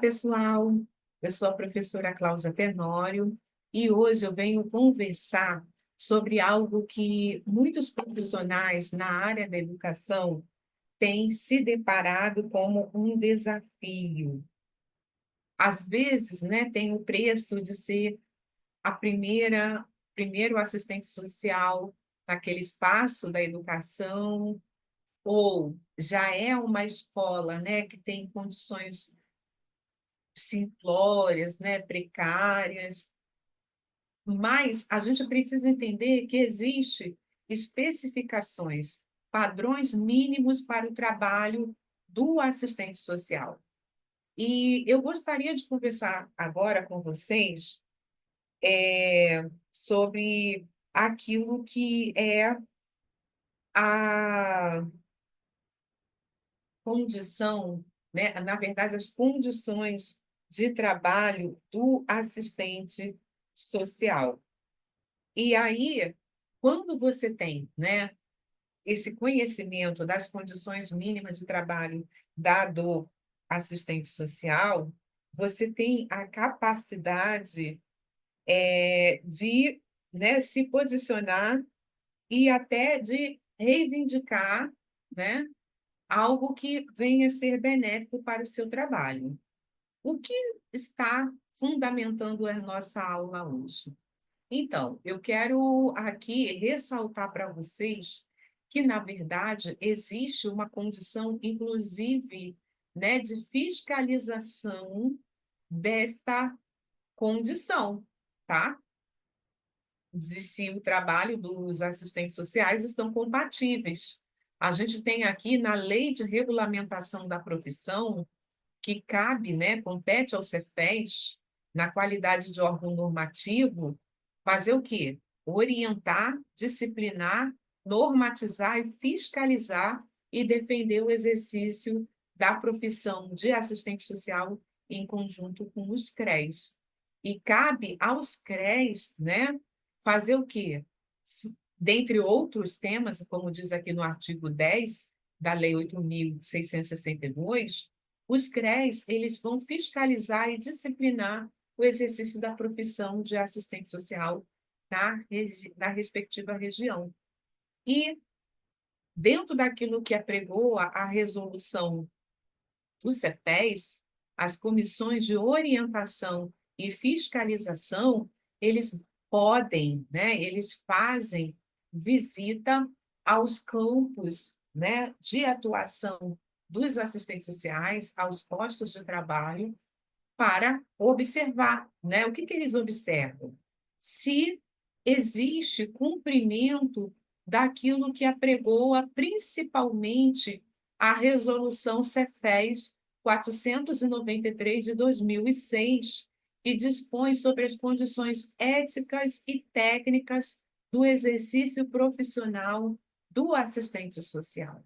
pessoal. Eu sou a professora Cláudia Tenório e hoje eu venho conversar sobre algo que muitos profissionais na área da educação têm se deparado como um desafio. Às vezes, né, tem o preço de ser a primeiro assistente social naquele espaço da educação, ou já é uma escola, né, que tem condições simplórias, né, precárias, mas a gente precisa entender que existe especificações, padrões mínimos para o trabalho do assistente social. E eu gostaria de conversar agora com vocês sobre aquilo que é a condição, né, na verdade, as condições de trabalho do assistente social. E aí, quando você tem, né, esse conhecimento das condições mínimas de trabalho dado assistente social, você tem a capacidade de, né, se posicionar e até de reivindicar, né, algo que venha a ser benéfico para o seu trabalho. O que está fundamentando a nossa aula hoje? Então, eu quero aqui ressaltar para vocês que, na verdade, existe uma condição, inclusive, né, de fiscalização desta condição, tá? De se o trabalho dos assistentes sociais estão compatíveis. A gente tem aqui na Lei de Regulamentação da Profissão que cabe, né, compete ao Cefes, na qualidade de órgão normativo, fazer o quê? Orientar, disciplinar, normatizar e fiscalizar e defender o exercício da profissão de assistente social em conjunto com os CREs. E cabe aos CREs, né, fazer o quê? Dentre outros temas, como diz aqui no artigo 10 da Lei 8.662, os CREs, eles vão fiscalizar e disciplinar o exercício da profissão de assistente social na respectiva região. E, dentro daquilo que apregou a resolução do Cefes, as comissões de orientação e fiscalização, eles podem, né, eles fazem visita aos campos, né, de atuação dos assistentes sociais, aos postos de trabalho, para observar, né, o que que eles observam? Se existe cumprimento daquilo que apregoa principalmente a resolução Cefes 493 de 2006, que dispõe sobre as condições éticas e técnicas do exercício profissional do assistente social.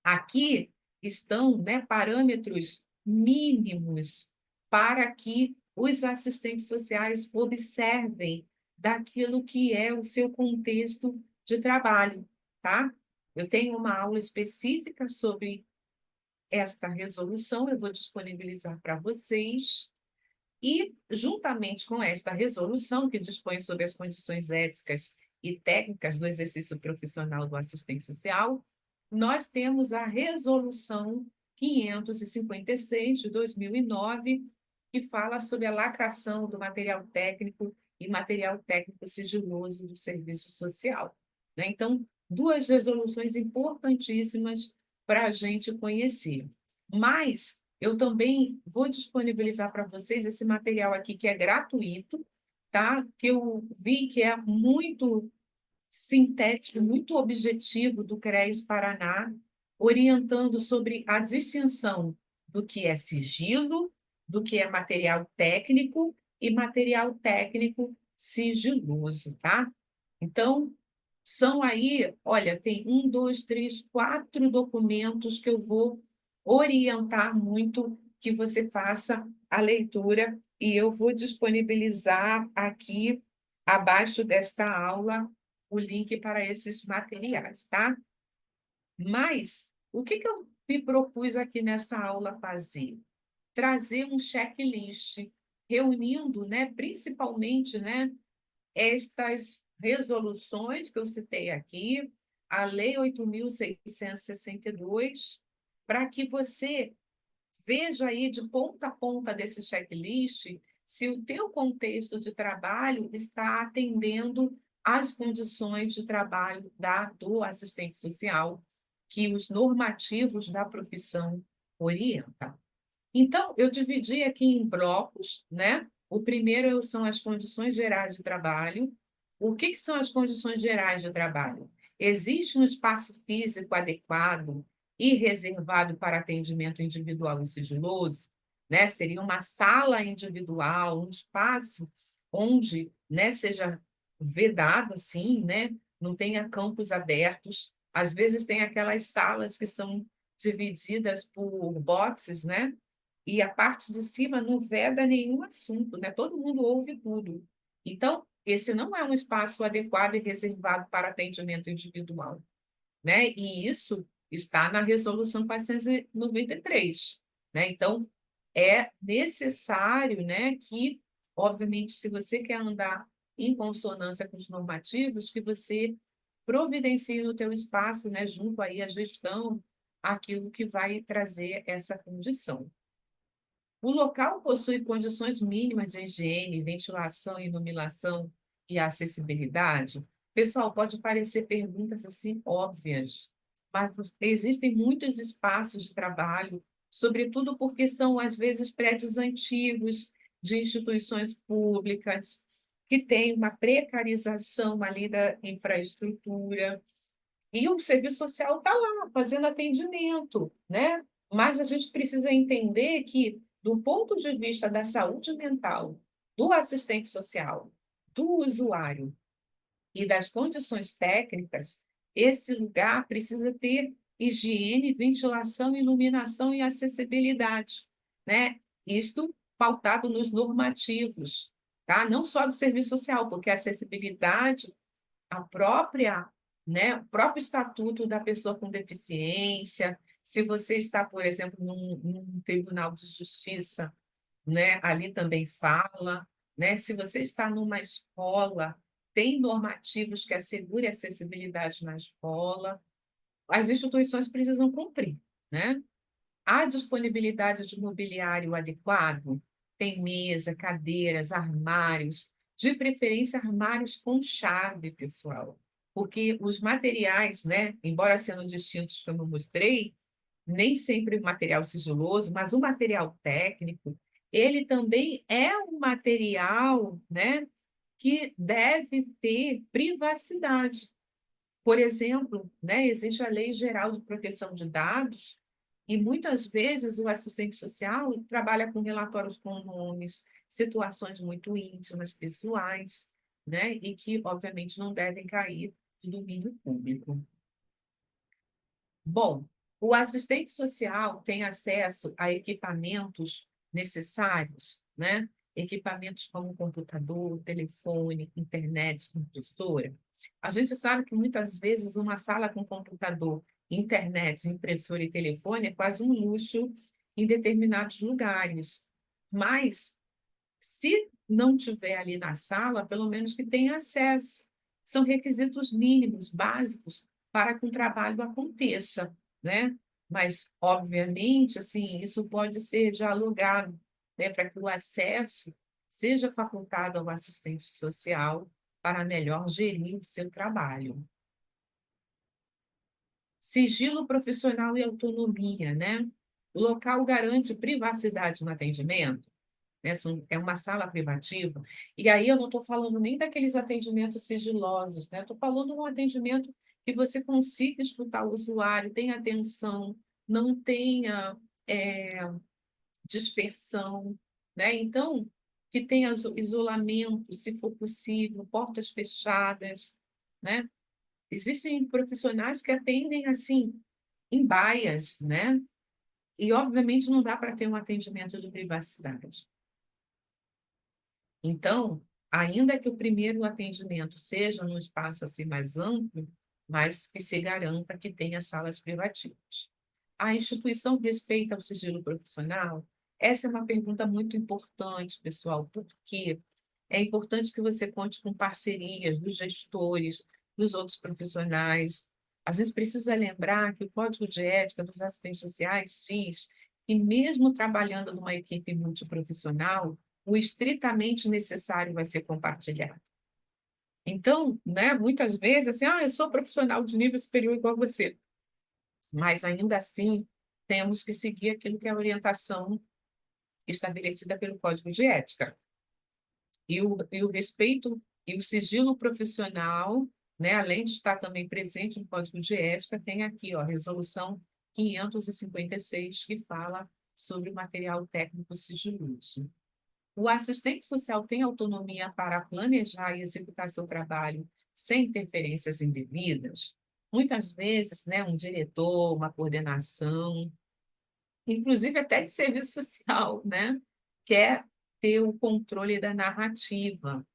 Aqui estão, né, parâmetros mínimos para que os assistentes sociais observem daquilo que é o seu contexto de trabalho, tá? Eu tenho uma aula específica sobre esta resolução, eu vou disponibilizar para vocês. E, juntamente com esta resolução, que dispõe sobre as condições éticas e técnicas do exercício profissional do assistente social, nós temos a resolução 556 de 2009, que fala sobre a lacração do material técnico e material técnico sigiloso do serviço social, né? Então, duas resoluções importantíssimas para a gente conhecer. Mas eu também vou disponibilizar para vocês esse material aqui que é gratuito, tá? Que eu vi que é muito sintético, muito objetivo do CRES Paraná, orientando sobre a distinção do que é sigilo, do que é material técnico e material técnico sigiloso, tá? Então, são aí, olha, tem 4 documentos que eu vou orientar muito que você faça a leitura e eu vou disponibilizar aqui abaixo desta aula o link para esses materiais, tá? Mas o que que eu me propus aqui nessa aula fazer? trazer um checklist, reunindo, né, principalmente, né, estas resoluções que eu citei aqui, a Lei 8.662, para que você veja aí de ponta a ponta desse checklist se o teu contexto de trabalho está atendendo às condições de trabalho do assistente social que os normativos da profissão orientam. Então, eu dividi aqui em blocos, né? O primeiro são as condições gerais de trabalho. O que são as condições gerais de trabalho? Existe um espaço físico adequado e reservado para atendimento individual e sigiloso, né? Seria uma sala individual, um espaço onde, né, seja vedado assim, né? Não tenha campos abertos. Às vezes tem aquelas salas que são divididas por boxes, né? E a parte de cima não veda nenhum assunto, né? Todo mundo ouve tudo. Então, esse não é um espaço adequado e reservado para atendimento individual, né? E isso está na Resolução 493, né? Então, é necessário, né, que, obviamente, se você quer andar em consonância com os normativos, que você providencie no teu espaço, né, junto aí à gestão, aquilo que vai trazer essa condição. O local possui condições mínimas de higiene, ventilação, iluminação e acessibilidade? Pessoal, pode parecer perguntas assim óbvias, mas existem muitos espaços de trabalho, sobretudo porque são, às vezes, prédios antigos de instituições públicas, que têm uma precarização ali da infraestrutura, e o serviço social está lá, fazendo atendimento, né? Mas a gente precisa entender que, do ponto de vista da saúde mental, do assistente social, do usuário e das condições técnicas, esse lugar precisa ter higiene, ventilação, iluminação e acessibilidade, né? Isto pautado nos normativos, tá? Não só do serviço social, porque a acessibilidade a própria, né, o próprio estatuto da pessoa com deficiência, se você está, por exemplo, num tribunal de justiça, né, ali também fala, né, se você está numa escola, tem normativos que assegurem a acessibilidade na escola, as instituições precisam cumprir, né? A disponibilidade de mobiliário adequado, tem mesa, cadeiras, armários, de preferência armários com chave, pessoal, porque os materiais, né, embora sendo distintos como eu mostrei, nem sempre material sigiloso, mas o material técnico, ele também é um material, né, que deve ter privacidade. Por exemplo, né, existe a Lei Geral de Proteção de Dados, e muitas vezes o assistente social trabalha com relatórios com nomes, situações muito íntimas, pessoais, né, e que, obviamente, não devem cair no domínio público. Bom, o assistente social tem acesso a equipamentos necessários, né? Equipamentos como computador, telefone, internet, impressora. A gente sabe que muitas vezes uma sala com computador, internet, impressora e telefone é quase um luxo em determinados lugares. Mas, se não tiver ali na sala, pelo menos que tenha acesso. São requisitos mínimos, básicos, para que o trabalho aconteça, né? Mas, obviamente, assim, isso pode ser dialogado, né, para que o acesso seja facultado ao assistente social para melhor gerir o seu trabalho. Sigilo profissional e autonomia, né? O local garante privacidade no atendimento, né? É uma sala privativa, e aí eu não estou falando nem daqueles atendimentos sigilosos, né? Estou falando de um atendimento que você consiga escutar o usuário, tenha atenção, não tenha dispersão, né? Então, que tenha isolamento, se for possível, portas fechadas, né? Existem profissionais que atendem assim, em baias, né? E, obviamente, não dá para ter um atendimento de privacidade. Então, ainda que o primeiro atendimento seja num espaço assim mais amplo, mas que se garanta que tenha salas privativas. A instituição respeita o sigilo profissional? Essa é uma pergunta muito importante, pessoal, porque é importante que você conte com parcerias dos gestores, dos outros profissionais. A gente precisa lembrar que o Código de Ética dos Assistentes Sociais diz que, mesmo trabalhando numa equipe multiprofissional, o estritamente necessário vai ser compartilhado. Então, né, muitas vezes, assim, eu sou profissional de nível superior igual a você, mas ainda assim temos que seguir aquilo que é a orientação estabelecida pelo Código de Ética. E o respeito e o sigilo profissional, né, além de estar também presente no Código de Ética, tem aqui, ó, a Resolução 556, que fala sobre o material técnico sigiloso. O assistente social tem autonomia para planejar e executar seu trabalho sem interferências indevidas? Muitas vezes, né, um diretor, uma coordenação, inclusive até de serviço social, né, quer ter o controle da narrativa,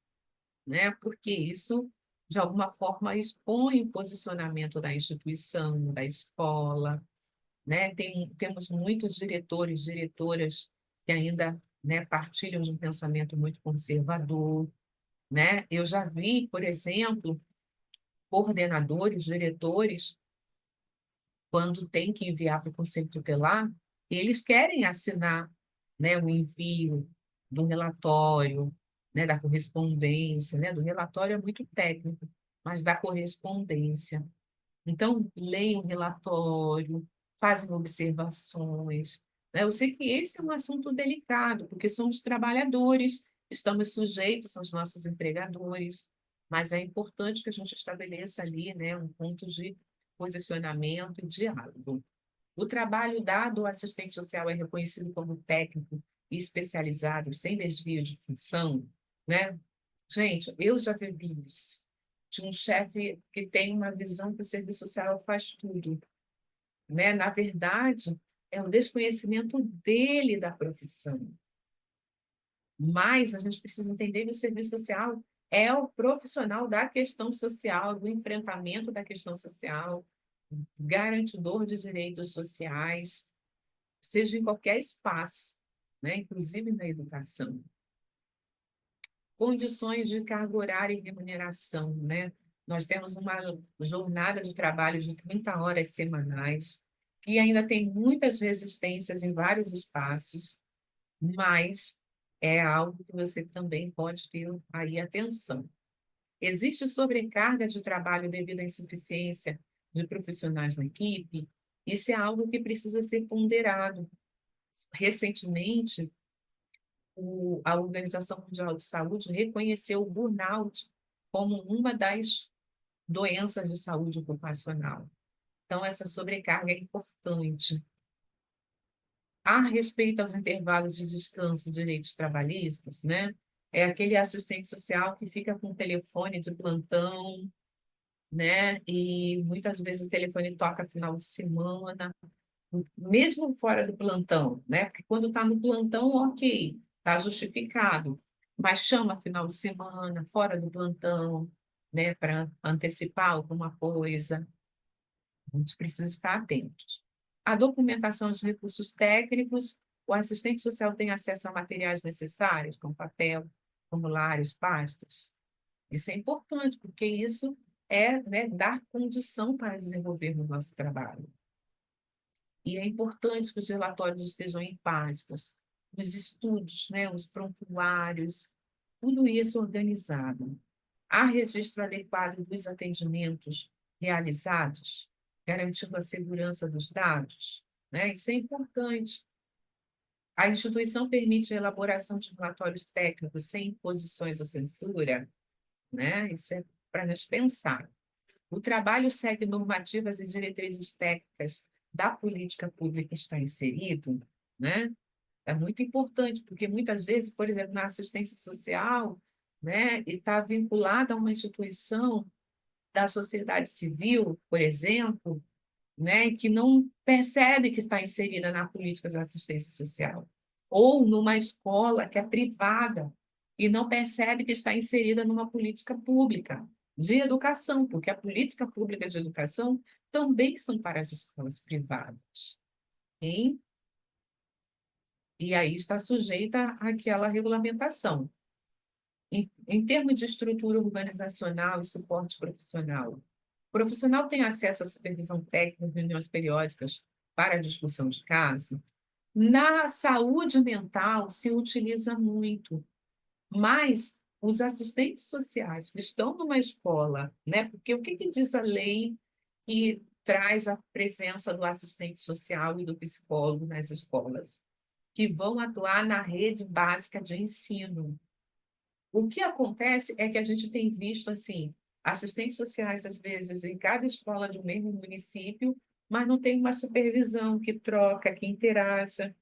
né, porque isso, de alguma forma, expõe o posicionamento da instituição, da escola, né? Temos muitos diretores, diretoras que ainda, né, partilham de um pensamento muito conservador, né? Eu já vi, por exemplo, coordenadores, diretores, quando tem que enviar para o Conselho Tutelar, eles querem assinar, né, o envio do relatório, né, da correspondência, né? Do relatório é muito técnico, mas da correspondência. Então, leiam o relatório, fazem observações, né? Eu sei que esse é um assunto delicado, porque somos trabalhadores, estamos sujeitos aos nossos empregadores, mas é importante que a gente estabeleça ali, né, um ponto de posicionamento e diálogo. O trabalho dado ao assistente social é reconhecido como técnico e especializado, sem desvio de função, né? Gente, eu já vivi isso, de um chefe que tem uma visão que o serviço social faz tudo, né? Na verdade, é um desconhecimento dele da profissão. Mas a gente precisa entender que o serviço social é o profissional da questão social, do enfrentamento da questão social, garantidor de direitos sociais, seja em qualquer espaço, né? Inclusive na educação. Condições de carga horária e remuneração, né? Nós temos uma jornada de trabalho de 30 horas semanais, que ainda tem muitas resistências em vários espaços, mas é algo que você também pode ter aí atenção. Existe sobrecarga de trabalho devido à insuficiência de profissionais na equipe? Isso é algo que precisa ser ponderado. Recentemente, a Organização Mundial de Saúde reconheceu o burnout como uma das doenças de saúde ocupacional. Então, essa sobrecarga é importante. A respeito aos intervalos de descanso e direitos trabalhistas, né? É aquele assistente social que fica com o telefone de plantão, né? E muitas vezes o telefone toca final de semana, mesmo fora do plantão, né? Porque quando está no plantão, ok, está justificado, mas chama final de semana, fora do plantão, né? Para antecipar alguma coisa. A gente precisa estar atentos. A documentação dos recursos técnicos, o assistente social tem acesso a materiais necessários, como papel, formulários, pastas. Isso é importante, porque isso é, né, dar condição para desenvolver o nosso trabalho. E é importante que os relatórios estejam em pastas, os estudos, né, os prontuários, tudo isso organizado. Há registro adequado dos atendimentos realizados, garantindo a segurança dos dados, né? Isso é importante. A instituição permite a elaboração de relatórios técnicos sem imposições ou censura, né? Isso é para a gente pensar. O trabalho segue normativas e diretrizes técnicas da política pública que está inserido, né? É muito importante, porque muitas vezes, por exemplo, na assistência social, né, está vinculada a uma instituição da sociedade civil, por exemplo, né, que não percebe que está inserida na política de assistência social, ou numa escola que é privada e não percebe que está inserida numa política pública de educação, porque a política pública de educação também são para as escolas privadas. Hein? e aí está sujeita àquela regulamentação. Em termos de estrutura organizacional e suporte profissional, o profissional tem acesso à supervisão técnica, reuniões periódicas para a discussão de caso. Na saúde mental se utiliza muito, mas os assistentes sociais que estão numa escola, né? Porque o que que diz a lei que traz a presença do assistente social e do psicólogo nas escolas? Que vão atuar na rede básica de ensino. O que acontece é que a gente tem visto, assim, assistentes sociais, às vezes, em cada escola de um mesmo município, mas não tem uma supervisão que troca, que interaja,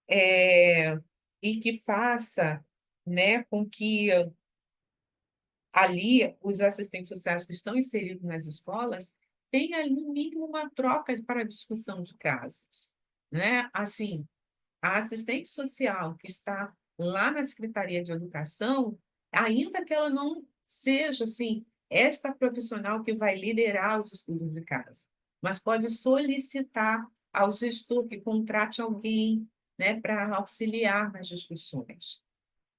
e que faça, né, com que ali os assistentes sociais que estão inseridos nas escolas tenham, no mínimo, uma troca para discussão de casos, né? Assim, a assistente social que está lá na Secretaria de Educação, ainda que ela não seja assim, esta profissional que vai liderar os estudos de casa, mas pode solicitar ao gestor que contrate alguém, né, para auxiliar nas discussões.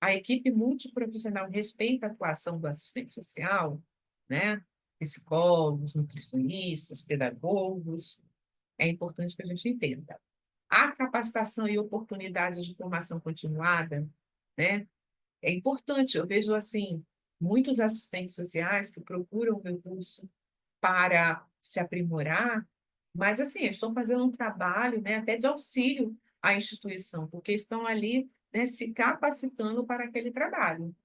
A equipe multiprofissional respeita a atuação do assistente social, né, psicólogos, nutricionistas, pedagogos. É importante que a gente entenda. A capacitação e oportunidades de formação continuada, né? É importante. Eu vejo assim muitos assistentes sociais que procuram o meu curso para se aprimorar, mas assim eles estão fazendo um trabalho, né, até de auxílio à instituição, porque estão ali, né, se capacitando para aquele trabalho.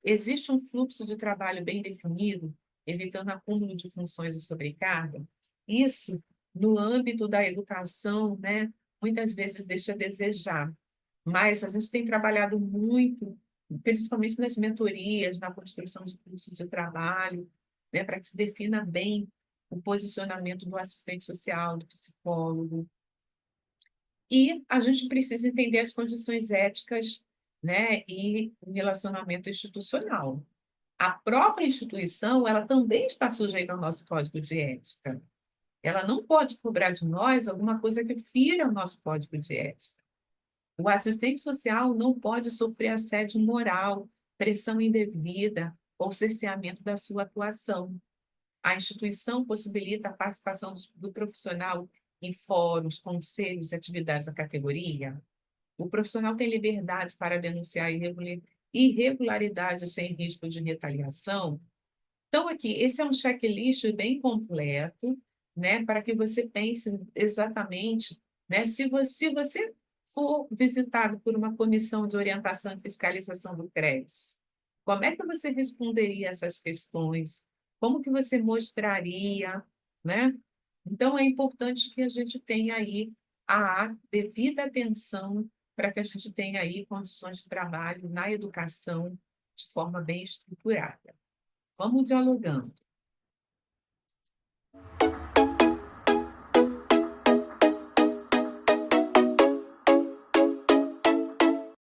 Existe um fluxo de trabalho bem definido, evitando acúmulo de funções e sobrecarga? Isso, no âmbito da educação, né, muitas vezes deixa a desejar. Mas a gente tem trabalhado muito, principalmente nas mentorias, na construção de fluxos de trabalho, né, para que se defina bem o posicionamento do assistente social, do psicólogo, e a gente precisa entender as condições éticas, né, e o relacionamento institucional. A própria instituição, ela também está sujeita ao nosso código de ética. Ela não pode cobrar de nós alguma coisa que fira o nosso código de ética. O assistente social não pode sofrer assédio moral, pressão indevida ou cerceamento da sua atuação. A instituição possibilita a participação do profissional em fóruns, conselhos e atividades da categoria. O profissional tem liberdade para denunciar irregularidades sem risco de retaliação. Então, aqui, esse é um checklist bem completo, né, para que você pense exatamente, né, se você for visitado por uma comissão de orientação e fiscalização do CRES, como é que você responderia essas questões? Como que você mostraria, né? Então, é importante que a gente tenha aí a devida atenção para que a gente tenha aí condições de trabalho na educação de forma bem estruturada. Vamos dialogando.